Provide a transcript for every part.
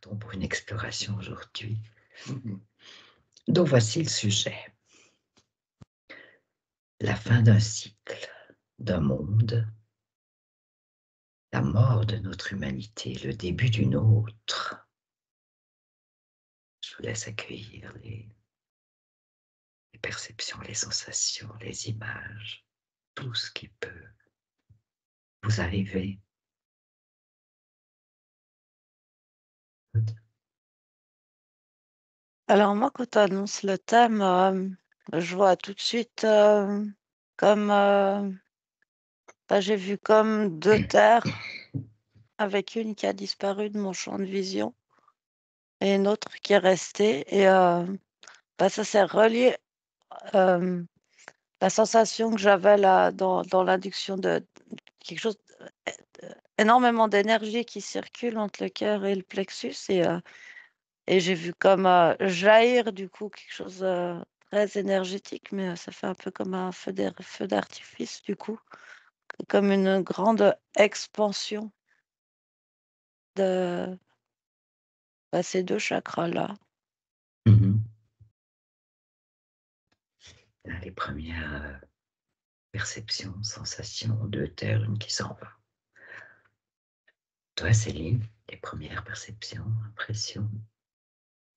Partons pour une exploration aujourd'hui. Donc voici le sujet. La fin d'un cycle, d'un monde, la mort de notre humanité, le début d'une autre. Je vous laisse accueillir les perceptions, les sensations, les images, tout ce qui peut vous arriver. Alors moi, quand tu annonces le thème, je vois tout de suite comme j'ai vu comme deux terres avec une qui a disparu de mon champ de vision et une autre qui est restée. Et ça s'est relié euh, la sensation que j'avais là dans l'induction de quelque chose, énormément d'énergie qui circule entre le cœur et le plexus. Et j'ai vu comme jaillir du coup quelque chose très énergétique, mais ça fait un peu comme un feu d'artifice du coup, comme une grande expansion de ces deux chakras-là. Mhm. Là, les premières perceptions, sensations, deux terres, une qui s'en va. Toi, Céline, les premières perceptions, impressions.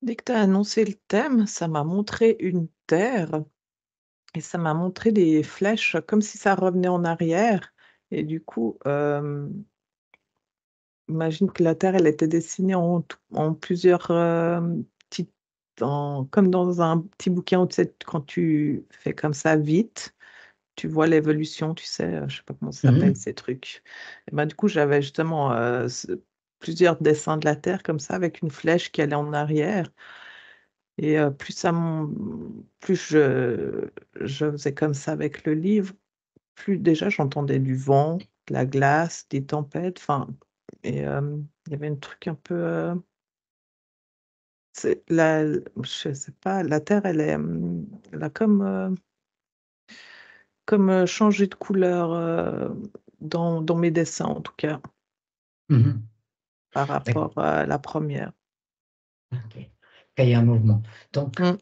Dès que tu as annoncé le thème, ça m'a montré une terre et ça m'a montré des flèches comme si ça revenait en arrière. Et du coup, imagine que la terre, elle était dessinée en plusieurs petites, comme dans un petit bouquin où tu sais, quand tu fais comme ça vite, tu vois l'évolution, tu sais, je sais pas comment ça s'appelle Mhm. ces trucs. Et ben, du coup, j'avais justement plusieurs dessins de la terre comme ça avec une flèche qui allait en arrière. Et plus je faisais comme ça avec le livre, plus déjà j'entendais du vent, de la glace, des tempêtes, enfin et il y avait un truc un peu, c'est la je sais pas, la terre elle est, elle a comme changé de couleur, dans mes dessins en tout cas, Mhm. par D'accord. rapport à la première. Ok. Il y a un mouvement. Donc, Mmh.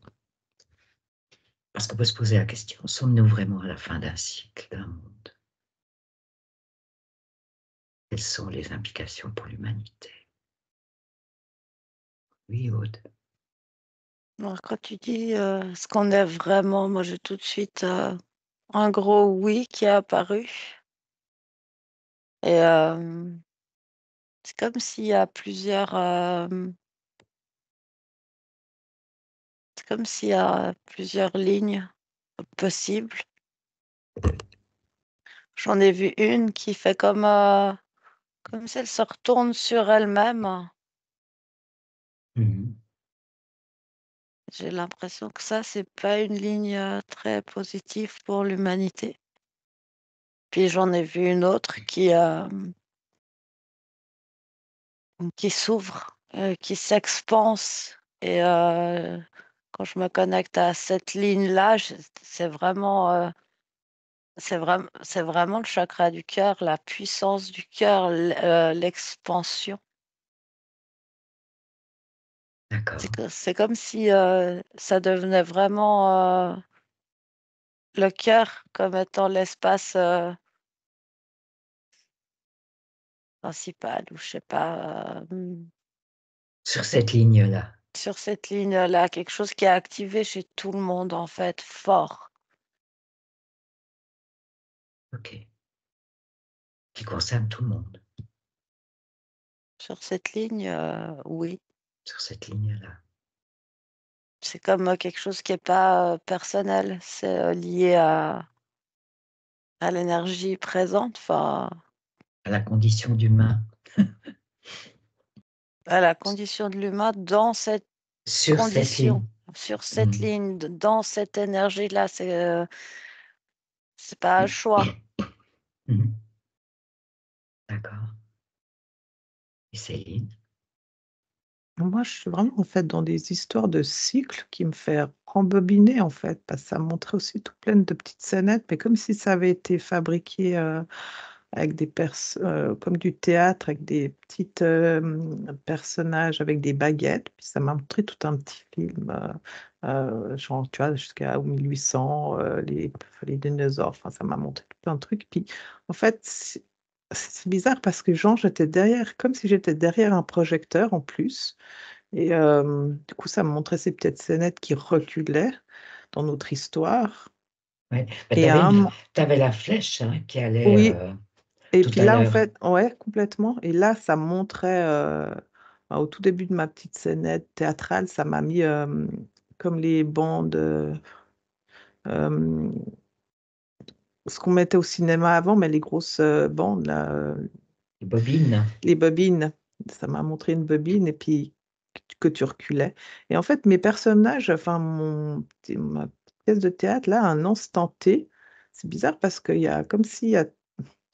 parce qu'on peut se poser la question, sommes-nous vraiment à la fin d'un cycle, d'un monde? Quelles sont les implications pour l'humanité? Oui, Aude. Alors quand tu dis ce qu'on est vraiment, moi j'ai tout de suite un gros oui qui est apparu. Et c'est comme s'il y a c'est comme s'il y a plusieurs lignes possibles. J'en ai vu une qui fait comme si elle se retourne sur elle-même. Mhm. J'ai l'impression que ça, c'est pas une ligne très positive pour l'humanité. Puis j'en ai vu une autre qui s'ouvre, qui s'expanse. Et quand je me connecte à cette ligne-là, c'est vraiment le chakra du cœur, la puissance du cœur, l'expansion. D'accord. C'est comme si ça devenait vraiment le cœur comme étant l'espace principal, ou je sais pas, Sur cette ligne-là. sur cette ligne-là, quelque chose qui est activé chez tout le monde en fait, fort. OK. Qui concerne tout le monde. Sur cette ligne, oui. Sur cette ligne-là. C'est comme quelque chose qui est pas personnel, c'est lié à l'énergie présente, enfin, À la condition d'humain. à la condition de l'humain dans cette Sur cette ligne. condition, sur cette Mhm. ligne, dans cette énergie-là. C'est pas un choix. Mhm. D'accord. Et Céline? Moi, je suis vraiment, en fait, dans des histoires de cycles qui me fait rembobiner, en fait, parce que ça me montrait aussi tout plein de petites scénettes, mais comme si ça avait été fabriqué, avec comme du théâtre, avec des petites personnages avec des baguettes. Puis ça m'a montré tout un petit film, genre, tu vois, jusqu'à 1800, les dinosaures. Enfin, ça m'a montré tout un truc. Puis, en fait, c'est bizarre parce que, genre, j'étais derrière, comme si j'étais derrière un projecteur en plus. Et du coup, ça me montrait ces petites scénettes qui reculaient dans notre histoire. Ouais. Mais Et à un moment, t'avais la flèche hein, qui allait oui. Et tout puis à là, en l'heure. fait, ouais, complètement. Et là, ça montrait, au tout début de ma petite scénette théâtrale, ça m'a mis comme les bandes, euh, ce qu'on mettait au cinéma avant, mais les grosses bandes, là, Les bobines. les bobines. Ça m'a montré une bobine et puis que tu reculais. Et en fait, mes personnages, enfin, ma pièce de théâtre, là, à un instant T, c'est bizarre parce qu'il y a comme s'il y a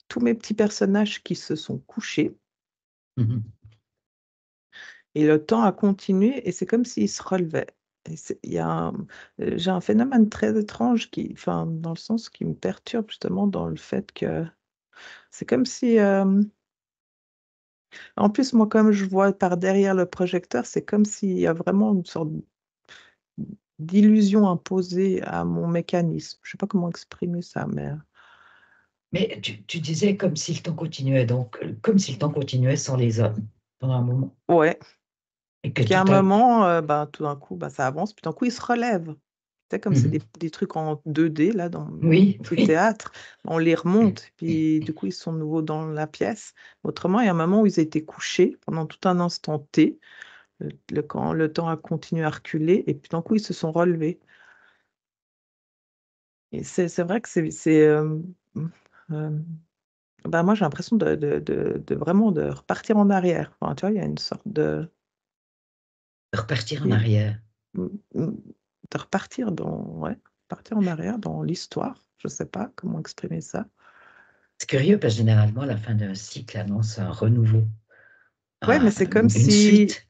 tous mes petits personnages qui se sont couchés. Mhm. Et le temps a continué et c'est comme s'il se relevait. J'ai un phénomène très étrange enfin, dans le sens qui me perturbe justement dans le fait que c'est comme si, en plus moi comme je vois par derrière le projecteur, c'est comme s'il y a vraiment une sorte d'illusion imposée à mon mécanisme. Je sais pas comment exprimer ça, mais Mais tu disais comme si le temps continuait, donc comme si le temps continuait sans les hommes pendant un moment. ouais. Et que Puis à tout un à... moment, ben, tout d'un coup, ben, ça avance, puis tout d'un coup, il se relève. C'est comme c'est Mhm. des trucs en 2D, là, dans mon Oui, petit oui. théâtre. On les remonte, puis du coup, ils sont de nouveau dans la pièce. Autrement, il y a un moment où ils étaient couchés pendant tout un instant T. Quand le temps a continué à reculer, et puis d'un coup, ils se sont relevés. Et c'est vrai que euh, ben, moi, j'ai l'impression de vraiment de repartir en arrière. Enfin, tu vois, il y a une sorte de... Repartir en arrière. Mm, mm, de repartir ouais, repartir en arrière dans l'histoire. Je sais pas comment exprimer ça. C'est curieux parce que généralement, la fin d'un cycle annonce un renouveau, Ouais, mais c'est comme une suite.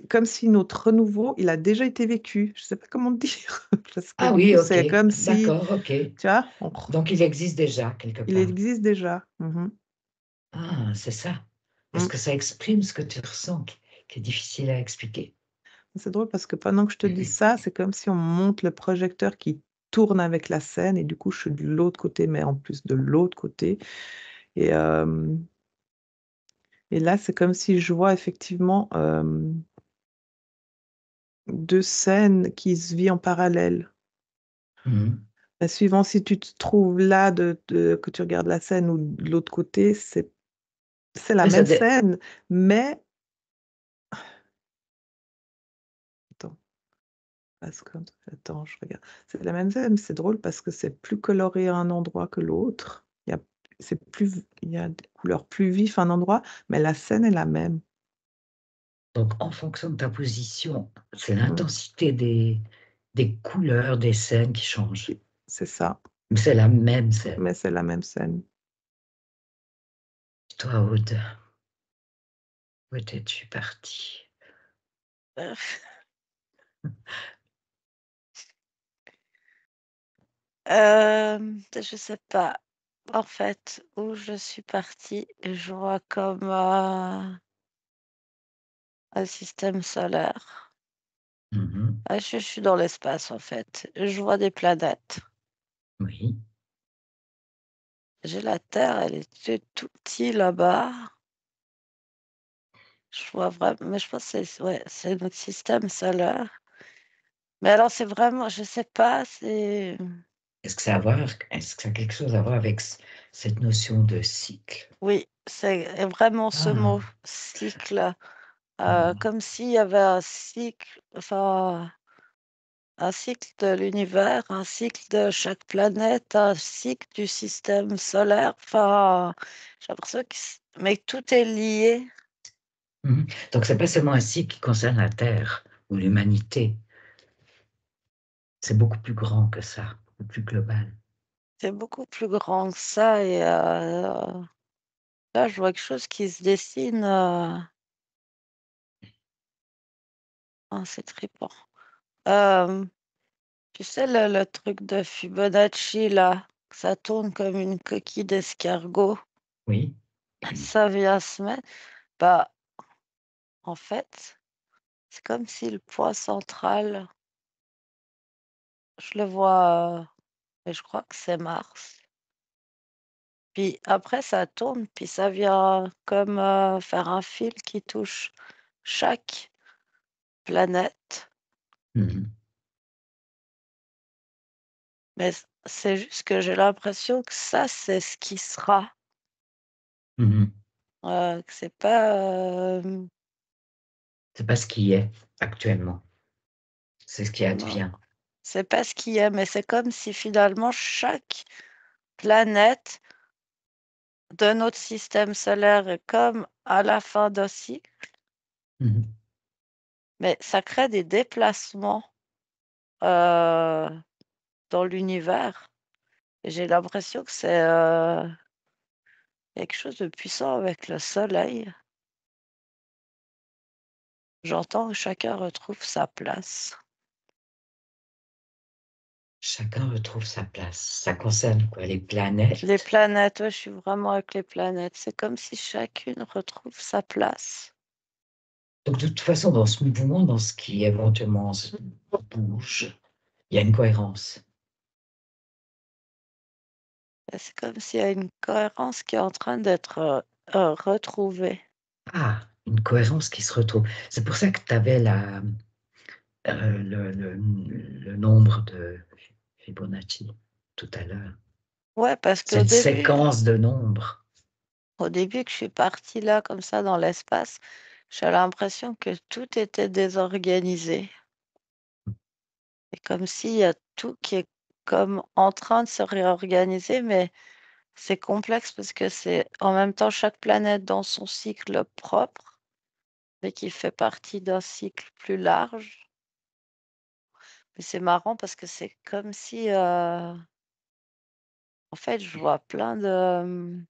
comme si notre renouveau, il a déjà été vécu. Je sais pas comment dire. Parce que Ah du oui, coup, ok. c'est comme si, D'accord, ok. tu vois, Donc, il existe déjà quelque il part. existe déjà. Mhm. Ah, c'est ça. Est-ce Mm. que ça exprime ce que tu ressens, qui est difficile à expliquer? C'est drôle parce que pendant que je te dis ça, c'est comme si on monte le projecteur qui tourne avec la scène et du coup, je suis de l'autre côté, mais en plus de l'autre côté. Et, euh, et là, c'est comme si je vois effectivement deux scènes qui se vivent en parallèle. Mhm. Suivant si tu te trouves là, que tu regardes la scène ou de l'autre côté, c'est la Mais ça même dé- scène, mais... Attends, attends, je regarde. C'est la même scène, mais c'est drôle parce que c'est plus coloré à un endroit que l'autre. Il y a des couleurs plus vives à un endroit, mais la scène est la même. Donc, en fonction de ta position, c'est Mm. l'intensité des couleurs des scènes qui changent. C'est ça, Mais c'est la même scène. mais c'est la même scène. Toi, Aude, où étais-tu partie? Euh, je sais pas. En fait, où je suis partie, je vois comme un système solaire. Mhm. Je suis dans l'espace, en fait. Je vois des planètes. Oui. J'ai la Terre, elle est tout petit là-bas. Je vois vraiment, mais je pense que c'est ouais, c'est notre système solaire. Mais alors, c'est vraiment, je sais pas, c'est... Est-ce que ça a quelque chose à voir avec cette notion de cycle? Oui, c'est vraiment ce mot, Ah, cycle. mhm. Comme s'il y avait un cycle, enfin, un cycle de l'univers, un cycle de chaque planète, un cycle du système solaire. Enfin, j'ai l'impression mais tout est lié. Mhm. Donc, c'est pas seulement un cycle qui concerne la Terre ou l'humanité. C'est beaucoup plus grand que ça, beaucoup plus global. C'est beaucoup plus grand que ça. Et là, je vois quelque chose qui se dessine. C'est trippant. Euh, Tu sais, le truc de Fibonacci, là, ça tourne comme une coquille d'escargot. Oui. ça vient se mettre. Bah, en fait, c'est comme si le point central, je le vois, et je crois que c'est Mars. Puis après, ça tourne, puis ça vient comme faire un fil qui touche chaque planète. Mhm. Mais c'est juste que j'ai l'impression que ça, c'est ce qui sera. Mhm. Que c'est pas. C'est pas ce qui est actuellement. C'est ce qui Non, advient. c'est pas ce qui est, mais c'est comme si finalement chaque planète de notre système solaire est comme à la fin d'un cycle, Mhm. mais ça crée des déplacements euh, dans l'univers. Et j'ai l'impression que c'est quelque chose de puissant avec le soleil. J'entends que chacun retrouve sa place. Chacun retrouve sa place. Ça concerne quoi? Les Les planètes? planètes, ouais, je suis vraiment avec les planètes. C'est comme si chacune retrouve sa place. Donc, de toute façon, dans ce mouvement, dans ce qui éventuellement bouge, il y a une cohérence. Et c'est comme s'il y a une cohérence qui est en train d'être retrouvée. Ah, une cohérence qui se retrouve. C'est pour ça que tu avais le nombre de Fibonacci tout à l'heure. Ouais, parce qu'au Cette début, séquence de nombres. que je suis partie là, comme ça, dans l'espace, j'ai l'impression que tout était désorganisé. Et comme s'il y a tout qui est comme en train de se réorganiser, mais c'est complexe parce que c'est en même temps chaque planète dans son cycle propre, mais qui fait partie d'un cycle plus large. Mais c'est marrant parce que c'est comme si, en fait, je vois plein de...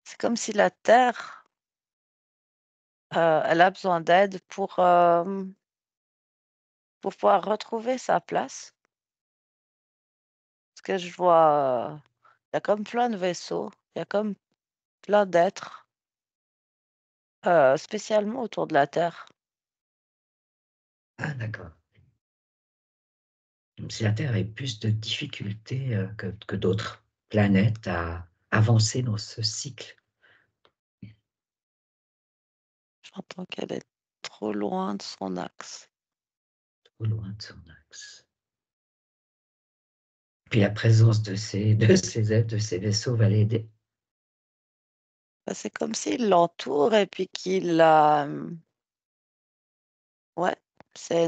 C'est comme si la Terre, elle a besoin d'aide pour pouvoir retrouver sa place. Parce que je vois, il y a comme plein de vaisseaux, il y a comme plein d'êtres, spécialement autour de la Terre. Ah, d'accord. Comme si la Terre avait plus de difficultés que d'autres planètes à avancer dans ce cycle. J'entends qu'elle est trop loin de son axe. Trop loin de son axe. Puis la présence de ces êtres, de ces vaisseaux va l'aider. Bah, c'est comme s'il l'entoure et puis qu'il la... Ouais, c'est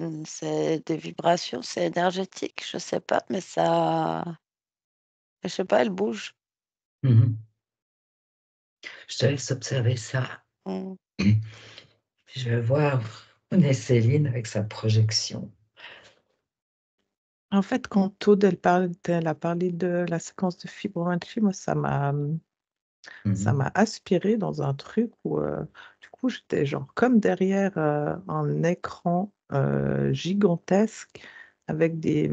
des vibrations, c'est énergétique, je sais pas, mais ça... Je sais pas, elle bouge. Mhm. Je te laisse observer ça. Mm. Je vais voir où est Céline avec sa projection. En fait, quand Aude, elle a parlé de la séquence de Fibonacci, moi, ça Mhm. m'a aspiré dans un truc où, du coup, j'étais genre comme derrière un écran gigantesque avec des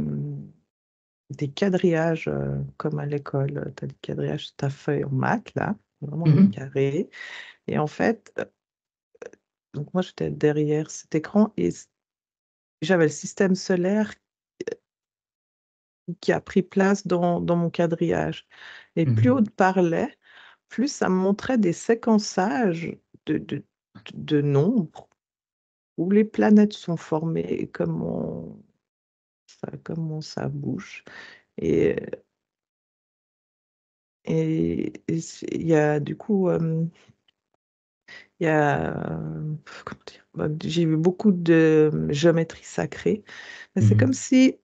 quadrillages, comme à l'école. Tu as des quadrillages sur ta feuille en maths, là, vraiment des Mhm. carrés. Et en fait, donc moi, j'étais derrière cet écran et j'avais le système solaire qui a pris place dans mon quadrillage. Et plus Mhm. Aude parlait, plus ça me montrait des séquençages de nombres où les planètes sont formées et comment ça bouge. Et, il y a du coup, il y a, comment dire, j'ai vu beaucoup de géométrie sacrée, mais c'est comme Mhm. si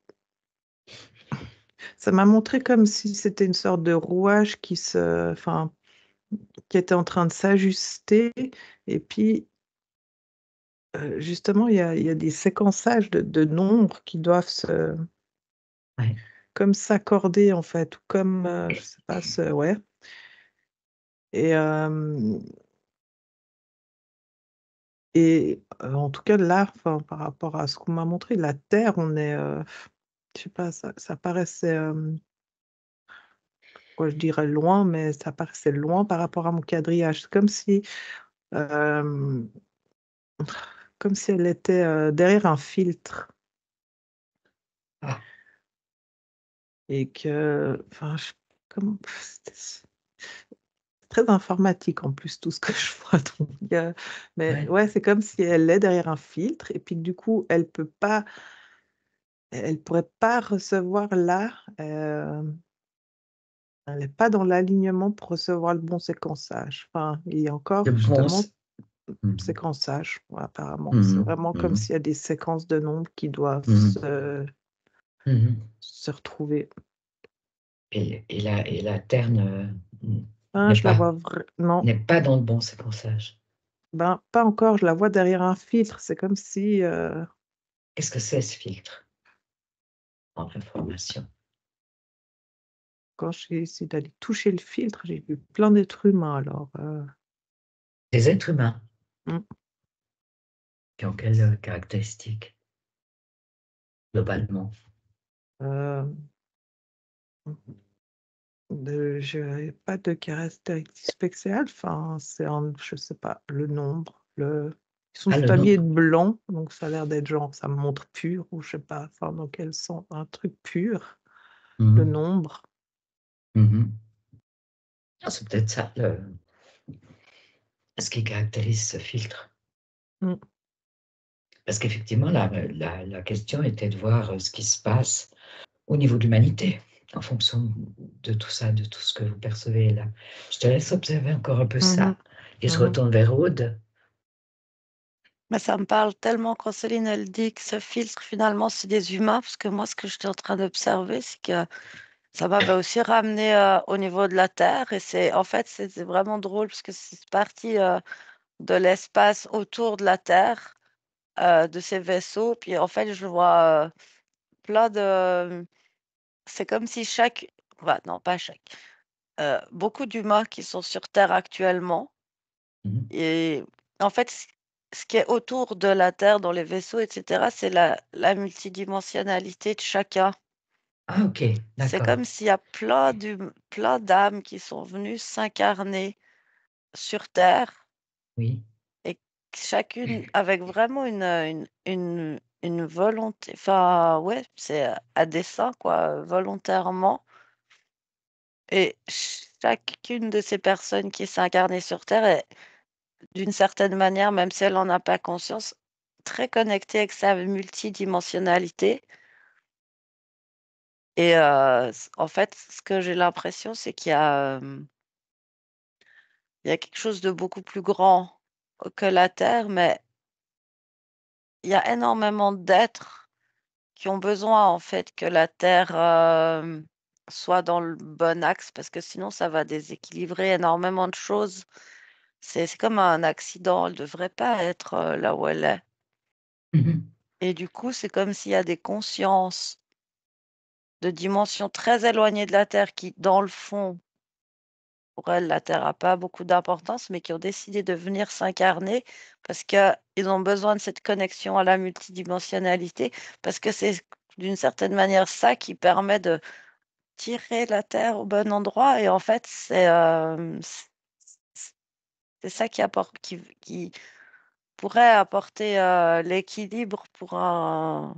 ça m'a montré comme si c'était une sorte de rouage enfin, qui était en train de s'ajuster. Et puis, justement, il y a des séquençages de nombres qui doivent Ouais. comme s'accorder, en fait, ou comme, je sais pas, ouais. Et, en tout cas, là, enfin, par rapport à ce qu'on m'a montré, la Terre, je sais pas, ça paraissait, quoi je dirais loin, mais ça paraissait loin par rapport à mon quadrillage. C'est comme si elle était derrière un filtre Ah, et que, enfin, c'est très informatique en plus tout ce que je vois. Mais ouais. ouais, c'est comme si elle est derrière un filtre et puis que du coup, elle pourrait pas recevoir là. Elle n'est pas dans l'alignement pour recevoir le bon séquençage. Enfin, et encore, Le bon... justement, Mhm, séquençage, ouais, apparemment. C'est mhm, vraiment comme mhm, s'il y a des séquences de nombres qui doivent mhm, mhm. se retrouver. Et la Terre Ah, n'est je la pas, vois non, n'est pas dans le bon séquençage. ben, pas encore, je la vois derrière un filtre. C'est comme si, Qu'est-ce que c'est ce filtre en information? quand j'ai essayé d'aller toucher le filtre, j'ai vu plein d'êtres humains. Alors, Des êtres humains hmm, qui ont quelles caractéristiques globalement? euh, je n'ai pas de caractéristiques spéciales. Enfin, je sais pas, le nombre. Ils sont Ah, tous le habillés de nombre. blanc, donc ça a l'air d'être genre, ça me montre pur, ou je sais pas, enfin, dans quel sens, un truc pur, le Mhm, nombre. mhm. Ah, c'est peut-être ça ce qui caractérise ce filtre. Hmm. Parce qu'effectivement, la question était de voir ce qui se passe au niveau de l'humanité, en fonction de tout ça, de tout ce que vous percevez là. Je te laisse observer encore un peu Mhm, ça. Et je mhm. retourne vers Aude. Mais ça me parle tellement quand Céline, elle dit que ce filtre, finalement, c'est des humains, parce que moi, ce que j'étais en train d'observer, c'est que ça m'avait aussi ramené au niveau de la Terre. Et en fait, c'est vraiment drôle, parce que c'est parti de l'espace autour de la Terre, de ces vaisseaux. Puis en fait, je vois plein de... C'est comme si non, pas chaque. Beaucoup d'humains qui sont sur Terre actuellement. Mhm. Et en fait, ce qui est autour de la Terre, dans les vaisseaux, etc., c'est la multidimensionnalité de chacun. Ah, ok, C'est d'accord. comme s'il y a plein d'âmes qui sont venues s'incarner sur Terre Oui. et chacune avec vraiment une volonté. Enfin, ouais, c'est à dessein, quoi, volontairement. Et chacune de ces personnes qui s'est incarnée sur Terre est, d'une certaine manière, même si elle n'en a pas conscience, très connectée avec sa multidimensionnalité. Et en fait, ce que j'ai l'impression, c'est il y a quelque chose de beaucoup plus grand que la Terre, mais il y a énormément d'êtres qui ont besoin, en fait, que la Terre soit dans le bon axe, parce que sinon, ça va déséquilibrer énormément de choses. C'est comme un accident, elle ne devrait pas être là où elle est. Mhm. Et du coup, c'est comme s'il y a des consciences de dimensions très éloignées de la Terre qui, dans le fond, pour elles, la Terre n'a pas beaucoup d'importance, mais qui ont décidé de venir s'incarner parce qu'ils ont besoin de cette connexion à la multidimensionnalité, parce que c'est d'une certaine manière ça qui permet de tirer la Terre au bon endroit. Et en fait, c'est ça qui pourrait apporter l'équilibre Au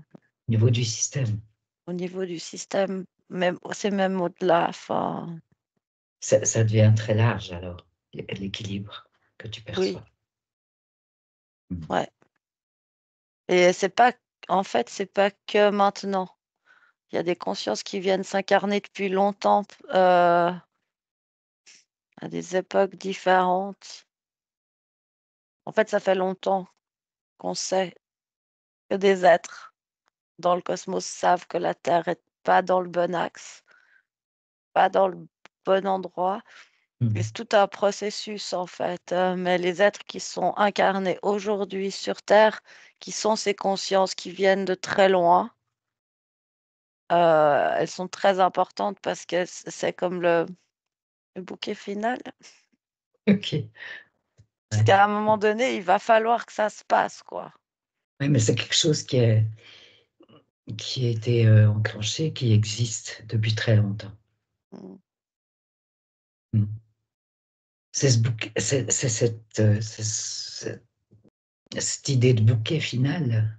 niveau du système. au niveau du système, même, c'est même au-delà. Enfin, Ça devient très large alors, l'équilibre que tu oui, perçois. Mhm. ouais. Et c'est pas, en fait, c'est pas que maintenant. Il y a des consciences qui viennent s'incarner depuis longtemps, à des époques différentes. En fait, ça fait longtemps qu'on sait que des êtres dans le cosmos savent que la Terre est pas dans le bon axe, pas dans le bon endroit. Et Mhm. c'est tout un processus, en fait. Mais les êtres qui sont incarnés aujourd'hui sur Terre, qui sont ces consciences qui viennent de très loin, elles sont très importantes parce que c'est comme le bouquet final. Ok. Parce Ouais. qu'à un moment donné, il va falloir que ça se passe, quoi. Oui, mais c'est quelque chose qui a été enclenché, qui existe depuis très longtemps. Mm. c'est cette idée de bouquet final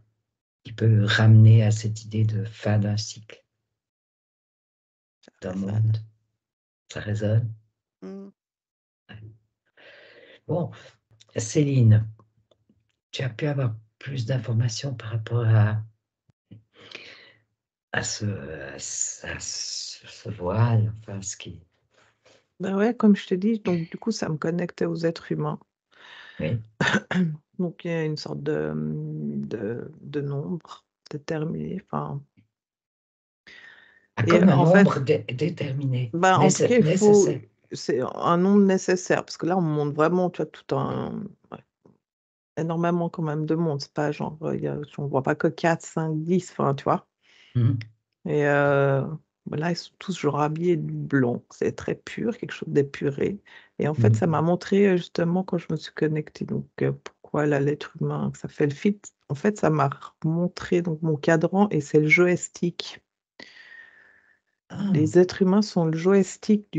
qui peut ramener à cette idée de fin d'un cycle, d'un monde. Ça résonne. Mm. Bon, Céline, tu as pu avoir plus d'informations par rapport à ce voile, enfin, ce qui... Ben ouais, comme je te dis, donc du coup, ça me connectait aux êtres humains. Oui. Donc, il y a une sorte de nombre déterminé. Enfin, et Comme un en fait, nombre déterminé, ben, en tout cas, il faut, nécessaire. c'est un nombre nécessaire, parce que là, on monte vraiment, tu vois, ouais, énormément quand même de monde. C'est pas genre, on voit pas que 4, 5, 10, enfin, tu vois. Mhm. Et ben là, ils sont tous genre habillés de blanc. C'est très pur, quelque chose d'épuré. Et en fait, ça m'a montré justement quand je me suis connectée, donc pourquoi là, l'être humain, que ça fait le fit. En fait, ça m'a montré donc mon cadran et c'est le joystick. Ah, Les êtres humains sont le joystick ok.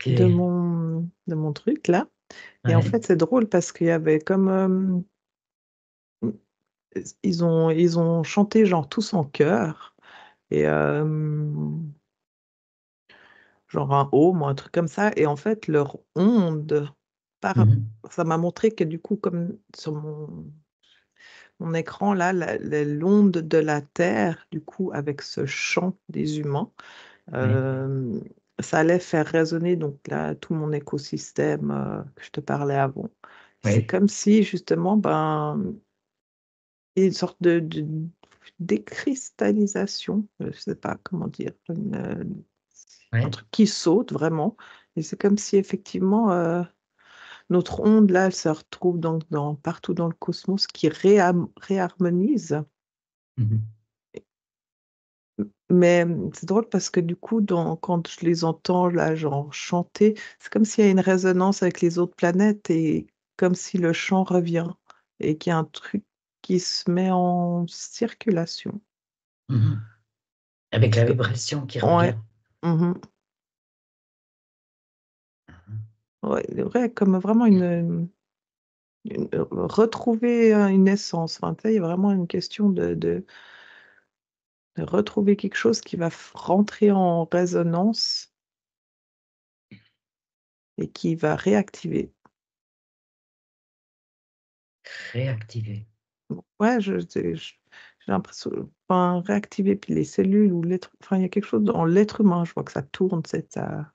de mon truc là. Et en Ouais. fait, c'est drôle parce qu'il y avait comme ils ont chanté genre tous en chœur et genre un home ou un truc comme ça. Et en fait, leur onde, Mhm. ça m'a montré que du coup, comme sur mon écran, là, l'onde de la Terre, du coup, avec ce chant des humains, Oui. euh, ça allait faire résonner donc là tout mon écosystème que je te parlais avant. C'est Oui. comme si justement, ben, il y a une sorte de décristallisation, je ne sais pas comment dire, un Oui. truc qui saute vraiment. Et c'est comme si effectivement notre onde là, elle se retrouve donc partout dans le cosmos qui réharmonise. Mhm. Mais c'est drôle parce que du coup, quand je les entends là, genre chanter, c'est comme s'il y a une résonance avec les autres planètes et comme si le chant revient et qu'il y a un truc qui se met en circulation. Mhm. Avec Parce la que, vibration qui revient. ouais, mhm, ouais, ouais, comme vraiment retrouver une essence. Enfin, tu sais, il y a vraiment une question de retrouver quelque chose qui va rentrer en résonance et qui va réactiver. Réactiver. Ouais, j'ai l'impression, enfin, réactiver puis les cellules ou l'être, enfin, il y a quelque chose dans l'être humain, je vois que ça tourne, ça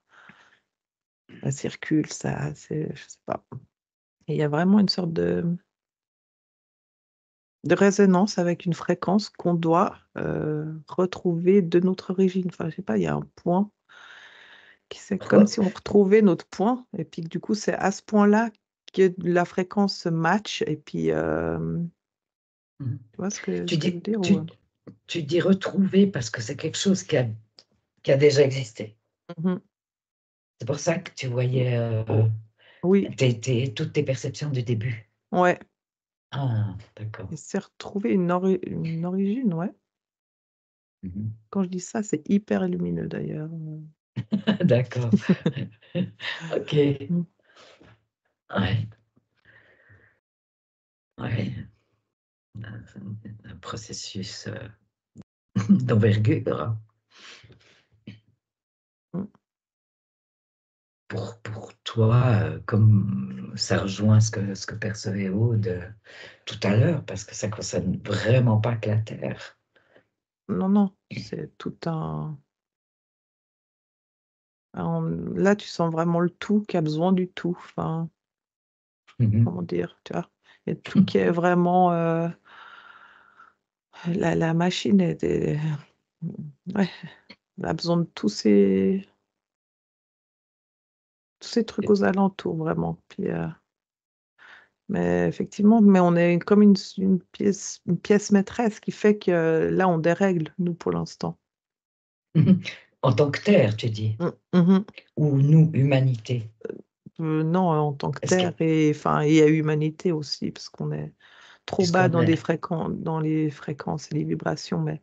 circule, je sais pas. Et il y a vraiment une sorte de résonance avec une fréquence qu'on doit retrouver de notre origine. Enfin, je sais pas, il y a un point c'est comme Re- si on retrouvait notre point, et puis que du coup, c'est à ce point-là que la fréquence se match, et puis, Mhm. tu vois ce Tu que je veux dis, dire ou... tu dis retrouver parce que c'est quelque chose qui a déjà existé. Mhm. C'est pour ça que tu voyais Oh, oui, toutes tes perceptions du début. ouais. Ah, d'accord. Et c'est retrouver une origine, ouais. Mhm. Quand je dis ça, c'est hyper lumineux d'ailleurs. D'accord. Ok. Mm. Ouais. Ouais. Un processus d'envergure. Mm. Pour toi, comme ça rejoint ce que percevait Aude tout à l'heure, parce que ça ne concerne vraiment pas que la Terre. Non, non, c'est tout là, tu sens vraiment le tout qui a besoin du tout. Enfin, Mhm. comment dire, tu vois. Il y a tout qui est vraiment... la machine ouais, elle a besoin de tous ces trucs aux alentours, vraiment. Puis, mais effectivement, mais on est comme une pièce maîtresse qui fait que là, on dérègle, nous, pour l'instant. En tant que Terre, tu dis, Mhm. ou nous, humanité. Non, en tant que Est-ce que, Terre, et enfin, il y a humanité aussi, parce qu'on est trop bas puisqu'on dans est, dans les fréquences et les vibrations, mais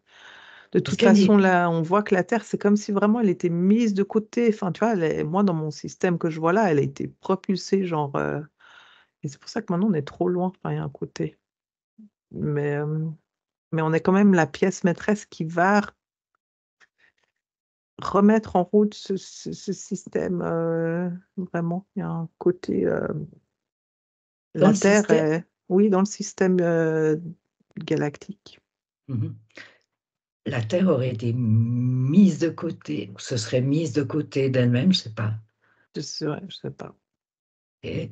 De Parce toute qu'elle façon, est... là, on voit que la Terre, c'est comme si vraiment elle était mise de côté. Enfin, tu vois, moi, dans mon système que je vois là, elle a été propulsée, genre. Et c'est pour ça que maintenant, on est trop loin. Enfin, il y a un côté. Mais, euh, mais on est quand même la pièce maîtresse qui va remettre en route ce système. Vraiment, il y a un côté. Dans La le Terre système... est, oui, dans le système galactique. Mhm. La Terre aurait été mise de côté, ou se serait mise de côté d'elle-même, je ne sais pas. Je sais pas. Et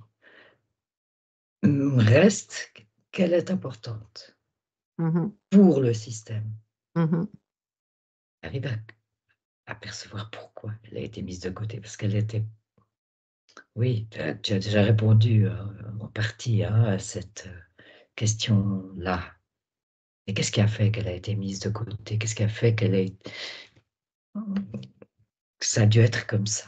reste qu'elle est importante Mhm, pour le système. mhm. Arrive à percevoir pourquoi elle a été mise de côté, parce qu'elle était... Oui, tu as déjà répondu en partie hein, à cette question-là. Et qu'est-ce qui a fait qu'elle a été mise de côté? Qu'est-ce qui a fait que ça a dû être comme ça?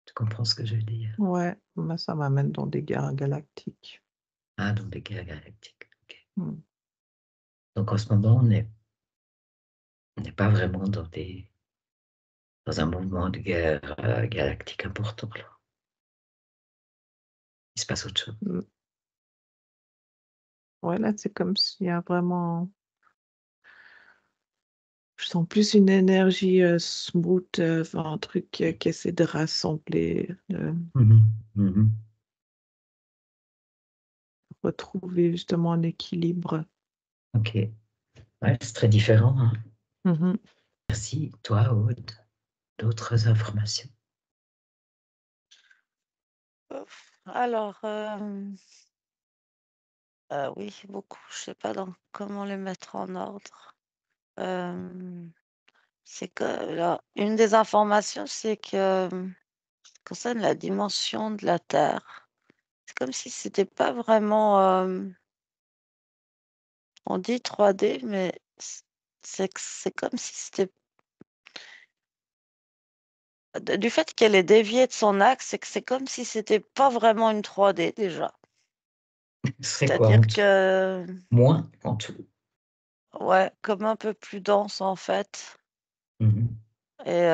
Tu comprends ce que je veux dire? Ouais, bah, ça m'amène dans des guerres galactiques. Ah, dans des guerres galactiques. Ok. Mm. Donc en ce moment, on n'est pas vraiment dans un mouvement de guerre galactique important. Là. Il se passe autre chose. Mm. Ouais, là, c'est comme s'il y a vraiment. Je sens plus une énergie smooth, enfin, un truc qui essaie de rassembler, de Mhm, mhm. retrouver justement un équilibre. Ok. Ouais, c'est très différent. Hein. Mhm. Merci, toi, Aude. D'autres informations? Alors, oui, beaucoup. Je sais pas comment les mettre en ordre. C'est que là, une des informations, c'est que concerne la dimension de la Terre. C'est comme si c'était pas vraiment, on dit 3D, mais c'est comme si c'était du fait qu'elle est déviée de son axe, c'est que c'est comme si c'était pas vraiment une 3D déjà. Ce serait quoi C'est-à-dire que, moins en tout. ouais, comme un peu plus dense en fait. Mhm. Et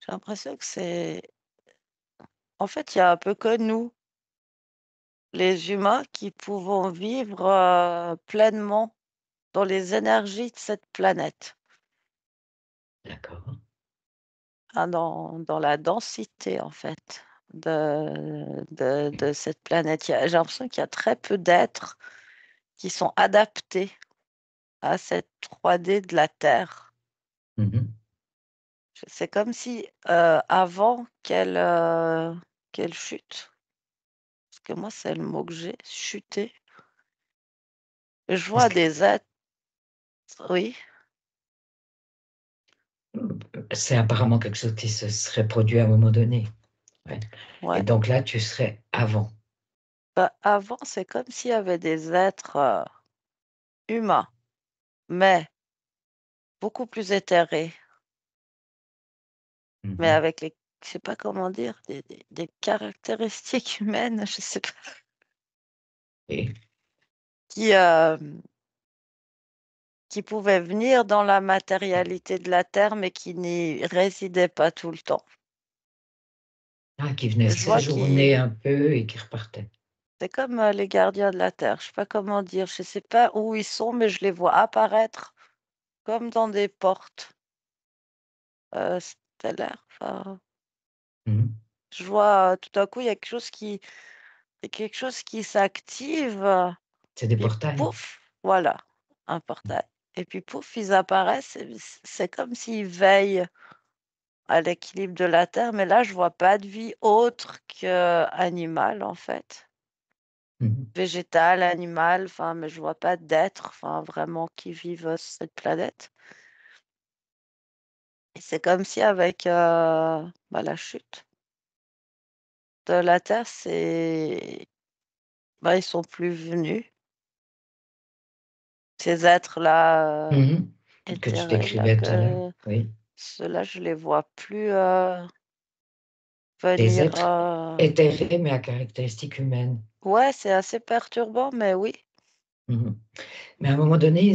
j'ai l'impression que en fait, il y a un peu que nous, les humains, qui pouvons vivre pleinement dans les énergies de cette planète, D'accord. hein, dans la densité en fait de cette planète. J'ai l'impression qu'il y a très peu d'êtres qui sont adaptés à cette 3D de la Terre. Mhm. C'est comme si avant qu'elle chute, parce que moi c'est le mot que j'ai, chuter, je Est-ce vois que des êtres, oui, c'est apparemment quelque chose qui se serait produit à un moment donné. Ouais. Et ouais. donc là, tu serais avant. Bah, avant c'est comme s'il y avait des êtres humains, mais beaucoup plus éthérés, mais Mhm. avec je sais pas comment dire, des caractéristiques humaines, je sais pas, Et qui, euh, qui pouvaient venir dans la matérialité de la Terre, mais qui n'y résidaient pas tout le temps. qui venaient Je vois séjourner qui un peu et qui repartaient. c'est comme les gardiens de la Terre, je sais pas comment dire, je sais pas où ils sont, mais je les vois apparaître comme dans des portes stellaires. Enfin, Mhm. je vois tout à coup, il y a quelque chose qui s'active. C'est des Puis portails. pouf, voilà, un portail. Et puis pouf, ils apparaissent. C'est comme s'ils veillent à l'équilibre de la Terre, mais là, je vois pas de vie autre qu'animale, en fait. Mhm. Végétale, animale, enfin, mais je vois pas d'êtres, enfin, vraiment qui vivent sur cette planète. Et c'est comme si avec bah, la chute de la Terre, bah, ils sont plus venus. Ces êtres-là, Mhm. Que tu éthérés, là, décrivais tout à l'heure. Oui. ceux-là, je les vois plus Des venir. êtres éthérés, mais à caractéristiques humaines. Ouais, c'est assez perturbant, mais oui. Mhm. Mais à un moment donné,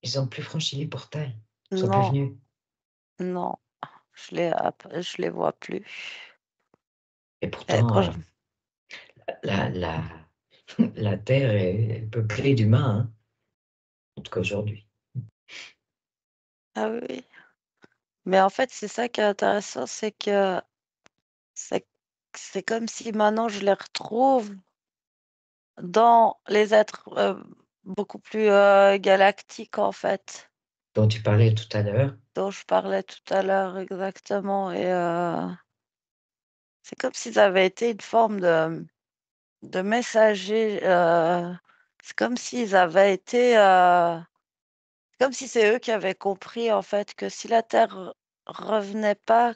Ils n'ont plus franchi les portails. Ils sont plus Non, venus. non, je les vois plus. Et Et pourtant, quand je... la, la Terre est peuplée d'humains, hein, en tout cas aujourd'hui. Ah oui, oui. Mais en fait, c'est ça qui est intéressant, c'est c'est comme si maintenant je les retrouve dans les êtres beaucoup plus galactiques, en fait, Dont tu parlais tout à l'heure. dont je parlais tout à l'heure exactement. Et c'est comme s'ils avaient été une forme de messagers. C'est comme s'ils avaient été... comme si c'est eux qui avaient compris, en fait, que si la Terre revenait pas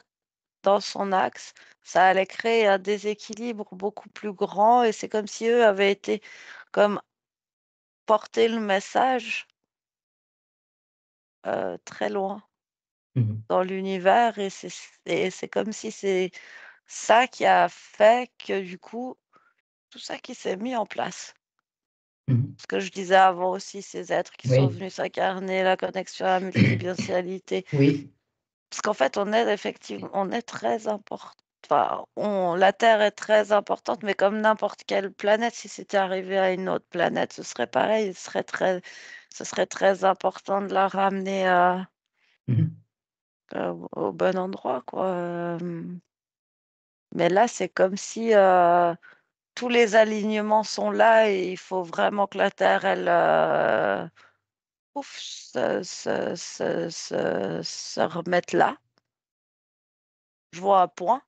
dans son axe, ça allait créer un déséquilibre beaucoup plus grand. Et c'est comme si eux avaient été comme porter le message très loin Mhm. dans l'univers. Et c'est comme si c'est ça qui a fait que du coup, tout ça qui s'est mis en place. Mhm. Ce que je disais avant aussi, ces êtres qui sont Oui, venus s'incarner, la connexion à la multidimensionnalité. oui. Parce qu'en fait, on est effectivement, on est très important. Enfin, la Terre est très importante, mais comme n'importe quelle planète, si c'était arrivé à une autre planète, ce serait pareil. Ce serait très important de la ramener Mhm. au bon endroit, quoi. Mais là, c'est comme si tous les alignements sont là et il faut vraiment que la Terre, elle, ouf, se remette là. Je vois un point.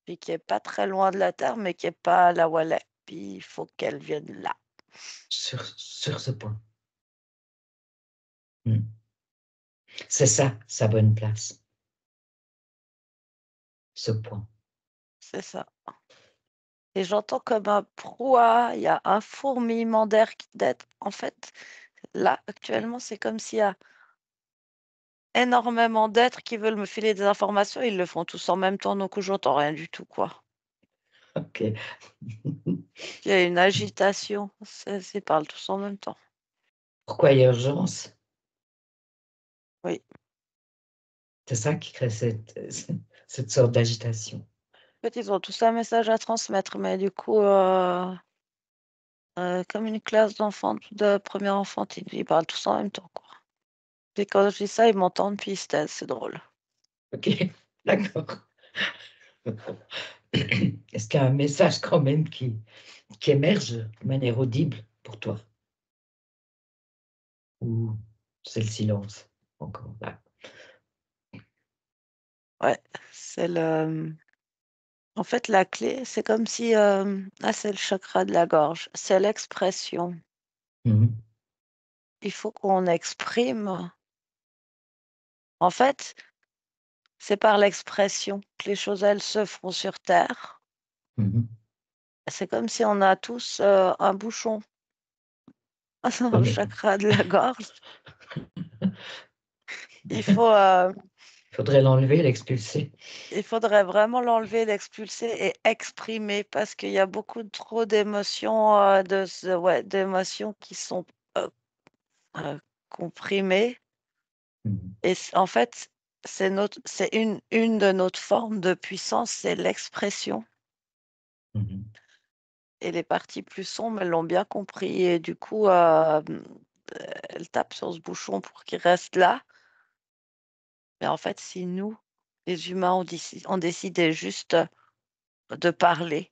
Puis qui est pas très loin de la Terre, mais qui est pas là où elle est. Puis il faut qu'elle vienne là. Sur ce point. Mhm. C'est ça, sa bonne place. Ce point. C'est ça. Et j'entends comme un brouhaha, il y a un fourmillement d'air d'être. En fait, là, actuellement, c'est comme s'il y a énormément d'êtres qui veulent me filer des informations. Ils le font tous en même temps, donc j'entends rien du tout, quoi. Ok. Il y a une agitation. Ils parlent tous en même temps. Pourquoi il y a urgence? Oui. C'est ça qui crée cette sorte d'agitation. En fait, ils ont tous un message à transmettre, mais du coup, comme une classe d'enfants de première enfantine, ils parlent tous en même temps, quoi. Et quand je dis ça, ils m'entendent puis ils se taisent, c'est drôle. Ok, d'accord. Est-ce qu'il y a un message quand même qui émerge de manière audible pour toi? Ou c'est le silence encore là? Ouais, c'est le... En fait, la clé, c'est comme si... c'est le chakra de la gorge. C'est l'expression. Mhm. Il faut qu'on exprime. En fait, c'est par l'expression que les choses, elles se font sur Terre. Mhm. C'est comme si on a tous un bouchon dans le Comme- chakra de la gorge. Il faut... Il faudrait l'enlever, l'expulser. Il faudrait vraiment l'enlever, l'expulser et exprimer parce qu'il y a beaucoup trop d'émotions, ouais, d'émotions qui sont euh, euh, comprimées. Mhm. Et en fait, c'est une de notre formes de puissance, c'est l'expression. Mhm. Et les parties plus sombres, elles l'ont bien compris. Et du coup, elles tapent sur ce bouchon pour qu'il reste là. Mais en fait, si nous, les humains, on décidait juste de parler,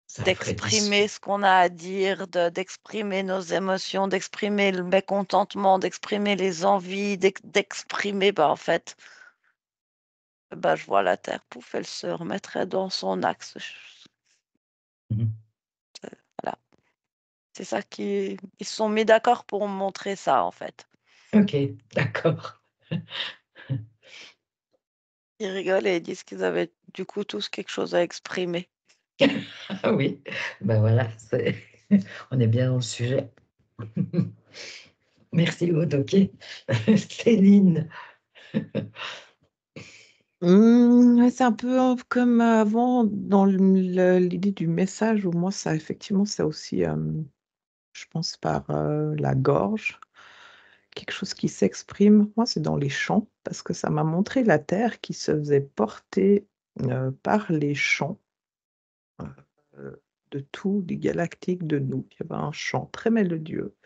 Ça ferait d'exprimer ce qu'on a à dire, d'exprimer nos émotions, d'exprimer le mécontentement, d'exprimer les envies, d'exprimer, bah, en fait, bah, je vois la Terre, pouf, elle se remettrait dans son axe. Mhm. Voilà. C'est ça ils se sont mis d'accord pour montrer ça, en fait. Ok, d'accord. Ils rigolent et ils disent qu'ils avaient du coup tous quelque chose à exprimer. Ah oui, ben voilà, on est bien dans le sujet. Merci Aude, ok. Céline. Ouais, c'est un peu comme avant dans l'idée du message, où moi, ça, effectivement, c'est aussi, je pense, par la gorge. quelque chose qui s'exprime, moi, c'est dans les chants, parce que ça m'a montré la terre qui se faisait porter par les chants de tous les galactiques de nous. Il y avait un chant très mélodieux.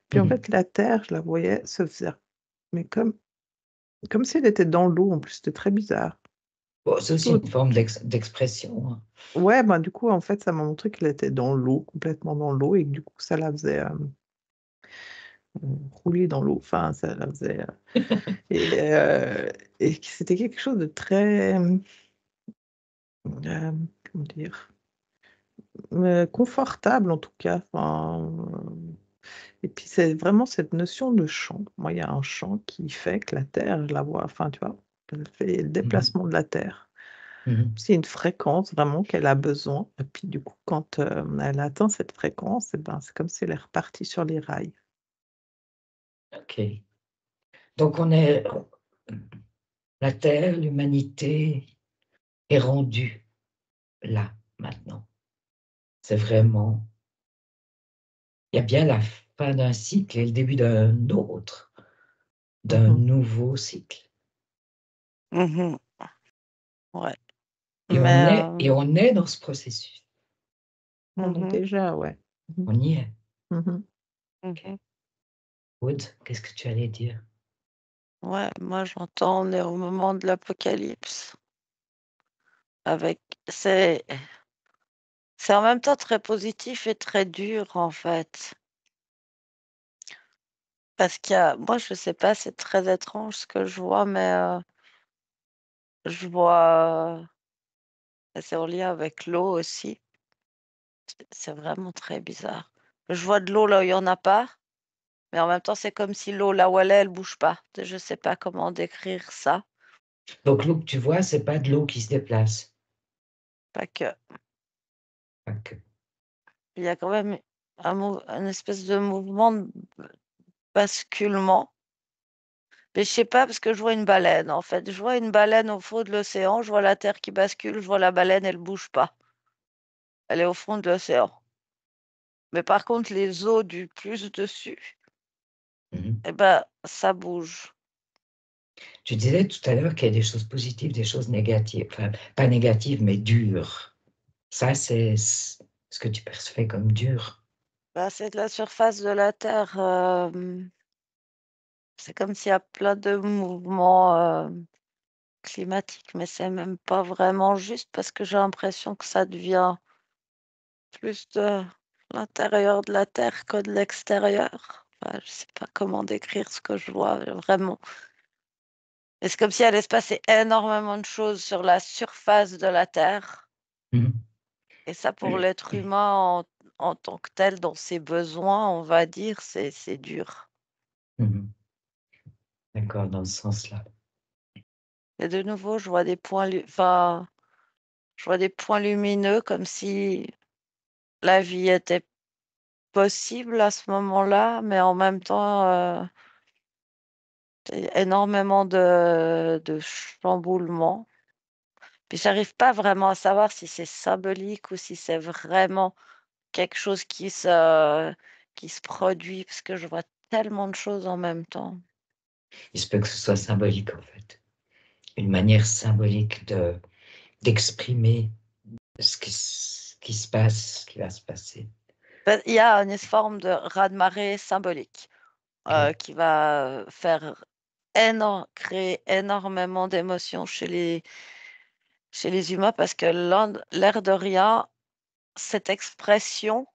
Puis en fait, la terre, je la voyais se faire, mais comme si elle était dans l'eau, en plus, c'était très bizarre. Bon, c'est aussi Tout- une forme d'expression. Hein. Ouais, bah, du coup, en fait, ça m'a montré qu'elle était dans l'eau, complètement dans l'eau, et que du coup, ça la faisait rouler dans l'eau. Enfin, ça la faisait. Et que c'était quelque chose de très. Comment dire? Confortable, en tout cas. Enfin, et puis, c'est vraiment cette notion de chant. Moi, il y a un chant qui fait que la terre, je la vois. Enfin, tu vois, elle fait le déplacement de la terre. C'est une fréquence vraiment qu'elle a besoin. Et puis, du coup, quand elle atteint cette fréquence, eh ben, c'est comme si elle est repartie sur les rails. OK. Donc, la Terre, l'humanité est rendue là, maintenant. C'est vraiment, il y a bien la fin d'un cycle et le début d'un autre, d'un nouveau cycle. Mhm. Ouais. Et Mais on est dans ce processus. On est mhm, déjà, ouais. On y est. Mhm. mhm. Aude, qu'est-ce que tu allais dire? Ouais, moi j'entends, on est au moment de l'apocalypse. Avec c'est en même temps très positif et très dur en fait. Parce moi je sais pas, c'est très étrange ce que je vois, mais je vois, c'est en lien avec l'eau aussi. C'est vraiment très bizarre. Je vois de l'eau là où il y en a pas, mais en même temps c'est comme si l'eau là où elle bouge pas. Je sais pas comment décrire ça. Donc, l'eau que tu vois, c'est pas de l'eau qui se déplace. Pas que. Pas que. Il y a quand même un espèce de mouvement de basculement. Mais je sais pas, parce que je vois une baleine, en fait. Je vois une baleine au fond de l'océan, je vois la terre qui bascule, je vois la baleine, elle bouge pas. Elle est au fond de l'océan. Mais par contre, les eaux du plus dessus, Mhm. eh ben, ça bouge. Tu disais tout à l'heure qu'il y a des choses positives, des choses négatives. Enfin, pas négatives, mais dures. Ça, c'est ce que tu percevais comme dur. Bah, c'est de la surface de la Terre. C'est comme s'il y a plein de mouvements climatiques, mais c'est même pas vraiment juste parce que j'ai l'impression que ça devient plus de l'intérieur de la Terre que de l'extérieur. Enfin, je sais pas comment décrire ce que je vois vraiment. Et c'est comme si il allait se passer énormément de choses sur la surface de la Terre. Mhm. Et ça, pour l'être humain en tant que tel, dans ses besoins, on va dire, c'est dur. Mhm. D'accord, dans ce sens-là. Et de nouveau, je vois des points, enfin, je vois des points lumineux comme si la vie était possible à ce moment-là, mais en même temps, énormément de chamboulements. Puis j'arrive pas vraiment à savoir si c'est symbolique ou si c'est vraiment quelque chose qui se produit, parce que je vois tellement de choses en même temps. Il se peut que ce soit symbolique, en fait. Une manière symbolique d'exprimer ce qui se passe, ce qui va se passer. Il y a une forme de raz-de-marée symbolique Oui. qui va faire créer énormément d'émotions chez les humains parce que l'air de rien, cette expression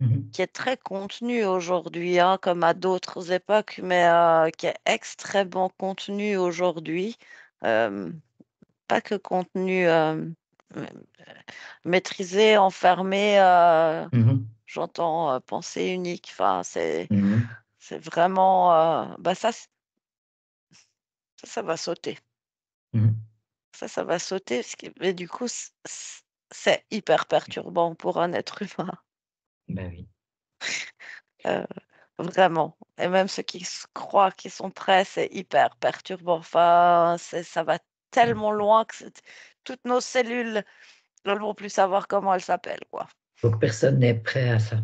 Mhm. qui est très contenue aujourd'hui, hein, comme à d'autres époques, mais qui est extrêmement contenue aujourd'hui. euh, Pas que contenue maîtrisée, enfermée, Mhm. j'entends pensée unique. Enfin, Mhm. c'est vraiment. Bah ça va sauter. Mhm. Ça va sauter. Mais du coup, c'est hyper perturbant pour un être humain. Ben oui. euh, Vraiment. Et même ceux qui se croient qu'ils sont prêts, c'est hyper perturbant. Enfin, ça va tellement loin que toutes nos cellules ne vont plus savoir comment elles s'appellent, quoi. Donc personne n'est prêt à ça.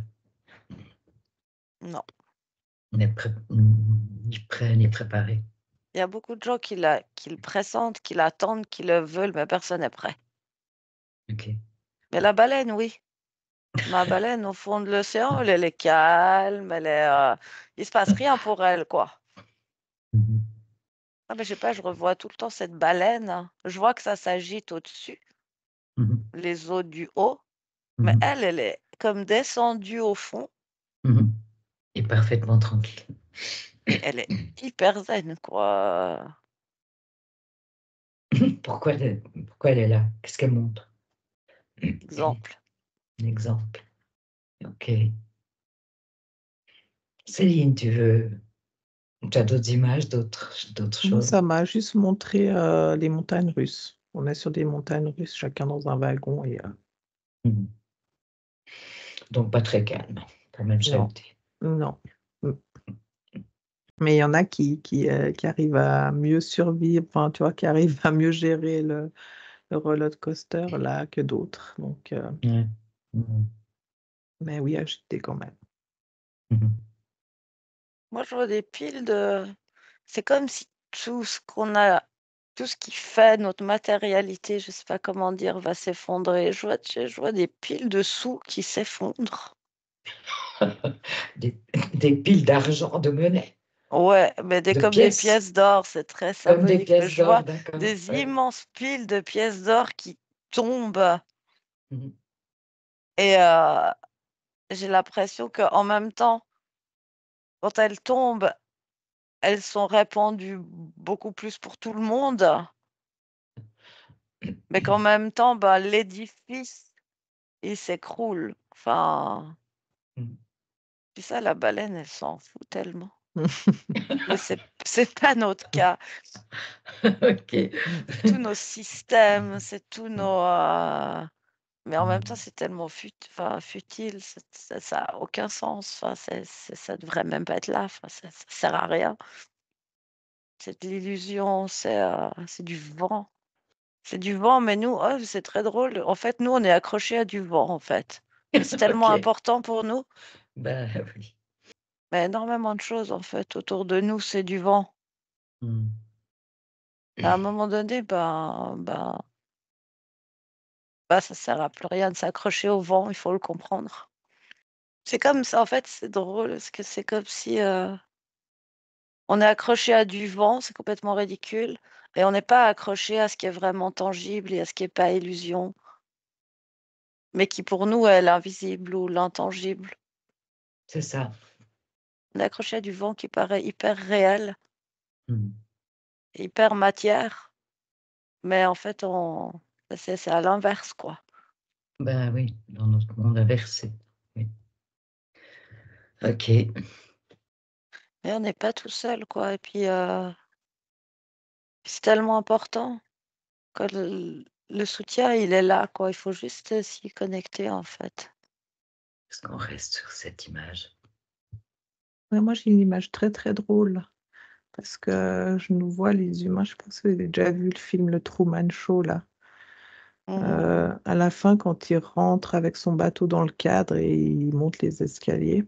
Non. ni prêt, ni préparé. Il y a beaucoup de gens qui le pressentent, qui l'attendent, qui le veulent, mais personne n'est prêt. Ok. Mais la baleine, oui. Ma baleine, au fond de l'océan, elle est calme, il se passe rien pour elle, quoi. Mhm. Ah, mais je sais pas, je revois tout le temps cette baleine. Je vois que ça s'agite au-dessus, Mhm. les eaux du haut, mais Mhm. elle est comme descendue au fond. Mhm. Et parfaitement tranquille. Elle est hyper zen, quoi. Pourquoi elle est là? Qu'est-ce qu'elle montre? Exemple. Un exemple. Ok. Céline, tu as d'autres images, d'autres Non, choses? ça m'a juste montré les montagnes russes. On est sur des montagnes russes, chacun dans un wagon. Et, Mhm. Donc pas très calme, quand même non, chahuté. non. Mm. Mais il y en a qui arrivent à mieux survivre, enfin, tu vois, qui arrivent à mieux gérer le roller coaster là que d'autres. Donc, Ouais. Mhm. mais oui, agité quand même. Mhm. Moi, je vois des piles de... C'est comme si tout ce qu'on a, tout ce qui fait notre matérialité, je sais pas comment dire, va s'effondrer. Je vois des piles de sous qui s'effondrent. Des, des piles d'argent, de monnaie, Ouais, mais de comme des pièces, pièces d'or, c'est très comme des symbolique. Mais pièces je vois d'or, d'accord. des Ouais. immenses piles de pièces d'or qui tombent Mhm. et j'ai l'impression qu'en même temps, quand elles tombent, elles sont répandues beaucoup plus pour tout le monde, mais qu'en même temps, bah, l'édifice, il s'écroule. Enfin, Mhm. puis ça, la baleine, elle s'en fout tellement. Mais c'est pas notre cas. Ok. C'est tous nos systèmes, c'est tous nos... Mais en même temps, Mhm. c'est tellement futile, ça a aucun sens. Enfin, ça devrait même pas être là. Enfin, ça sert à rien. C'est de l'illusion, c'est du vent. C'est du vent, mais nous, oh, c'est très drôle. En fait, nous, on est accrochés à du vent, en fait. Mais c'est tellement Ok. important pour nous. Ben oui. Mais énormément de choses, en fait, autour de nous, c'est du vent. Mhm. À un moment donné, ça sert à plus rien de s'accrocher au vent, il faut le comprendre. C'est comme ça, en fait, c'est drôle, parce que c'est comme si on est accroché à du vent, c'est complètement ridicule, et on n'est pas accroché à ce qui est vraiment tangible et à ce qui n'est pas illusion, mais qui pour nous est l'invisible ou l'intangible. C'est ça. On est accroché à du vent qui paraît hyper réel, Mhm. hyper matière, mais en fait, c'est à l'inverse, quoi. Ben oui, dans notre monde inversé. Oui. Ok. Mais on n'est pas tout seul, quoi. Et puis, c'est tellement important que le soutien, il est là, quoi. Il faut juste s'y connecter, en fait. Est-ce qu'on reste sur cette image? Ouais, moi, j'ai une image très très drôle parce que je nous vois les humains. Je pense que vous avez déjà vu le film Le Truman Show là. Mhm. À la fin, quand il rentre avec son bateau dans le cadre et il monte les escaliers,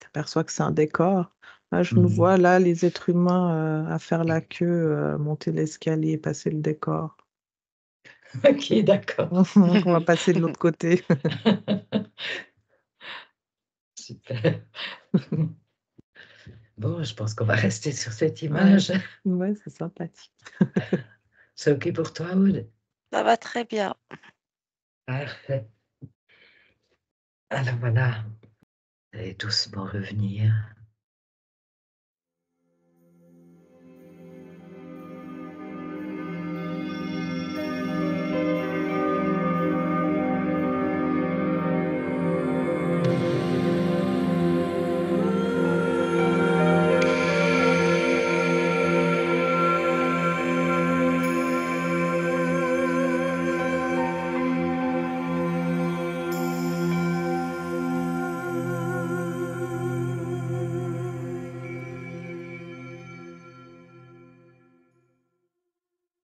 tu aperçois que c'est un décor. Là, je nous Mhm. vois là, les êtres humains à faire la queue, monter l'escalier et passer le décor. Ok, d'accord. On va passer de l'autre côté. Super. Bon, je pense qu'on va rester sur cette Ouais, image. ouais, c'est sympathique. C'est ok pour toi, Aude? Ça va très bien. Parfait. Alors voilà, allez doucement revenir.